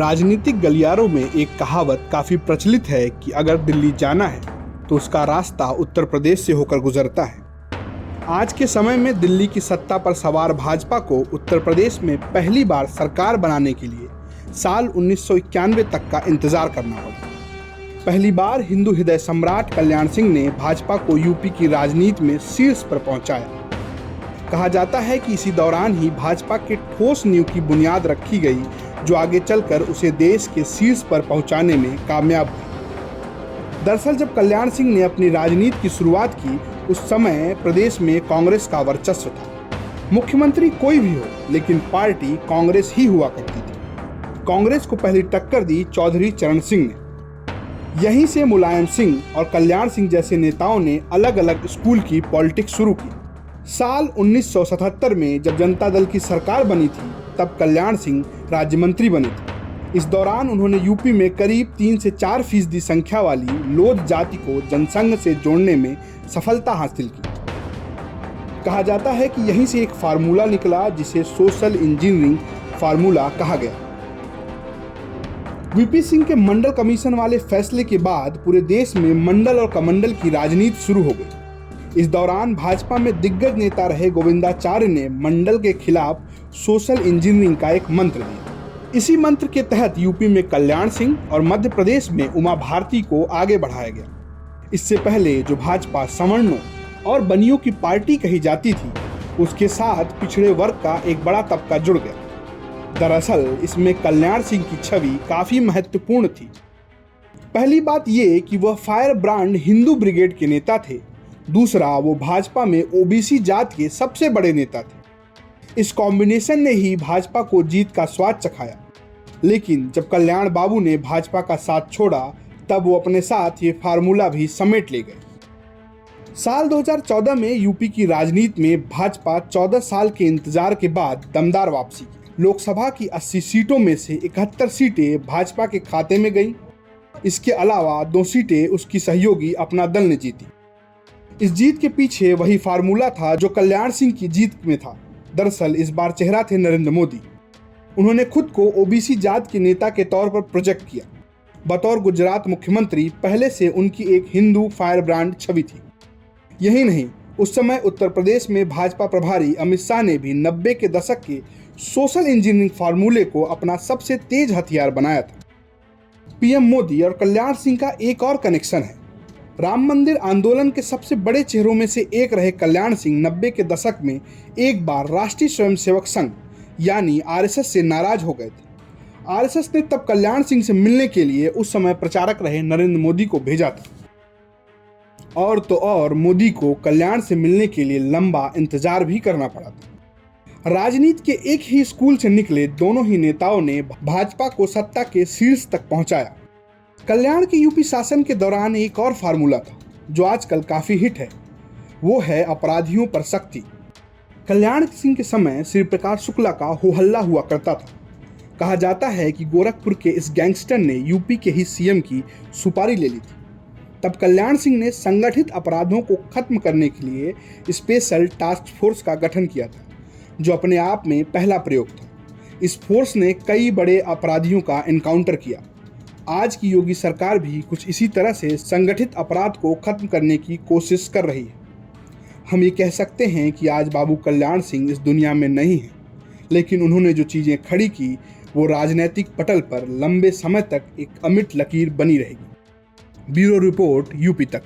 राजनीतिक गलियारों में एक कहावत काफी प्रचलित है कि अगर दिल्ली जाना है तो उसका रास्ता उत्तर प्रदेश से होकर गुजरता है। आज के समय में दिल्ली की सत्ता पर सवार भाजपा को उत्तर प्रदेश में पहली बार सरकार बनाने के लिए साल 1991 तक का इंतजार करना पड़ा। पहली बार हिंदू हृदय सम्राट कल्याण सिंह ने भाजपा को यूपी की राजनीति में शीर्ष पर पहुंचाया। कहा जाता है कि इसी दौरान ही भाजपा के ठोस नींव की बुनियाद रखी गई, जो आगे चलकर उसे देश के शीर्ष पर पहुंचाने में कामयाब हुई। दरअसल जब कल्याण सिंह ने अपनी राजनीति की शुरुआत की, उस समय प्रदेश में कांग्रेस का वर्चस्व था। मुख्यमंत्री कोई भी हो, लेकिन पार्टी कांग्रेस ही हुआ करती थी। कांग्रेस को पहली टक्कर दी चौधरी चरण सिंह ने। यहीं से मुलायम सिंह और कल्याण सिंह जैसे नेताओं ने अलग अलग स्कूल की पॉलिटिक्स शुरू की। साल 1977 में जब जनता दल की सरकार बनी थी, तब कल्याण सिंह राज्य मंत्री बने थे। इस दौरान उन्होंने यूपी में करीब 3 से 4% संख्या वाली लोध जाति को जनसंघ से जोड़ने में सफलता हासिल की। कहा जाता है कि यहीं से एक फार्मूला निकला, जिसे सोशल इंजीनियरिंग फार्मूला कहा गया। वीपी सिंह के मंडल कमीशन वाले फैसले के बाद पूरे देश में मंडल और कमंडल की राजनीति शुरू हो गई। इस दौरान भाजपा में दिग्गज नेता रहे गोविंदाचार्य ने मंडल के खिलाफ सोशल इंजीनियरिंग का एक मंत्र दिया। इसी मंत्र के तहत यूपी में कल्याण सिंह और मध्य प्रदेश में उमा भारती को आगे बढ़ाया गया। इससे पहले जो भाजपा सवर्णों और बनियों की पार्टी कही जाती थी, उसके साथ पिछड़े वर्ग का एक बड़ा तबका जुड़ गया। दरअसल इसमें कल्याण सिंह की छवि काफी महत्वपूर्ण थी। पहली बात ये कि वह फायर ब्रांड हिंदू ब्रिगेड के नेता थे। दूसरा, वो भाजपा में ओबीसी जात के सबसे बड़े नेता थे। इस कॉम्बिनेशन ने ही भाजपा को जीत का स्वाद चखाया। लेकिन जब कल्याण बाबू ने भाजपा का साथ छोड़ा, तब वो अपने साथ ये फार्मूला भी समेट ले गए। साल 2014 में यूपी की राजनीति में भाजपा 14 साल के इंतजार के बाद दमदार वापसी की। लोकसभा की 80 सीटों में से 71 सीटें भाजपा के खाते में गईं। इसके अलावा 2 सीटें उसकी सहयोगी अपना दल ने जीती। इस जीत के पीछे वही फार्मूला था जो कल्याण सिंह की जीत में था। दरअसल इस बार चेहरा थे नरेंद्र मोदी। उन्होंने खुद को ओबीसी जात के नेता के तौर पर प्रोजेक्ट किया। बतौर गुजरात मुख्यमंत्री पहले से उनकी एक हिंदू फायर ब्रांड छवि थी। यही नहीं, उस समय उत्तर प्रदेश में भाजपा प्रभारी अमित शाह ने भी 90 के दशक के सोशल इंजीनियरिंग फार्मूले को अपना सबसे तेज हथियार बनाया था। पीएम मोदी और कल्याण सिंह का एक और कनेक्शन है। राम मंदिर आंदोलन के सबसे बड़े चेहरों में से एक रहे कल्याण सिंह 90 के दशक में एक बार राष्ट्रीय स्वयंसेवक संघ यानी आरएसएस से नाराज हो गए थे। आरएसएस ने तब कल्याण सिंह से मिलने के लिए उस समय प्रचारक रहे नरेंद्र मोदी को भेजा था। और तो और मोदी को कल्याण से मिलने के लिए लंबा इंतजार भी करना पड़ा था। राजनीति के एक ही स्कूल से निकले दोनों ही नेताओं ने भाजपा को सत्ता के शीर्ष तक पहुंचाया। कल्याण के यूपी शासन के दौरान एक और फार्मूला था जो आजकल काफी हिट है, वो है अपराधियों पर सख्ती। कल्याण सिंह के समय श्री प्रकाश शुक्ला का हो हल्ला हुआ करता था। कहा जाता है कि गोरखपुर के इस गैंगस्टर ने यूपी के ही सीएम की सुपारी ले ली थी। तब कल्याण सिंह ने संगठित अपराधों को खत्म करने के लिए स्पेशल टास्क फोर्स का गठन किया था, जो अपने आप में पहला प्रयोग था। इस फोर्स ने कई बड़े अपराधियों का एनकाउंटर किया। आज की योगी सरकार भी कुछ इसी तरह से संगठित अपराध को खत्म करने की कोशिश कर रही है। हम ये कह सकते हैं कि आज बाबू कल्याण सिंह इस दुनिया में नहीं है, लेकिन उन्होंने जो चीज़ें खड़ी की, वो राजनीतिक पटल पर लंबे समय तक एक अमिट लकीर बनी रहेगी। ब्यूरो रिपोर्ट, यूपी तक।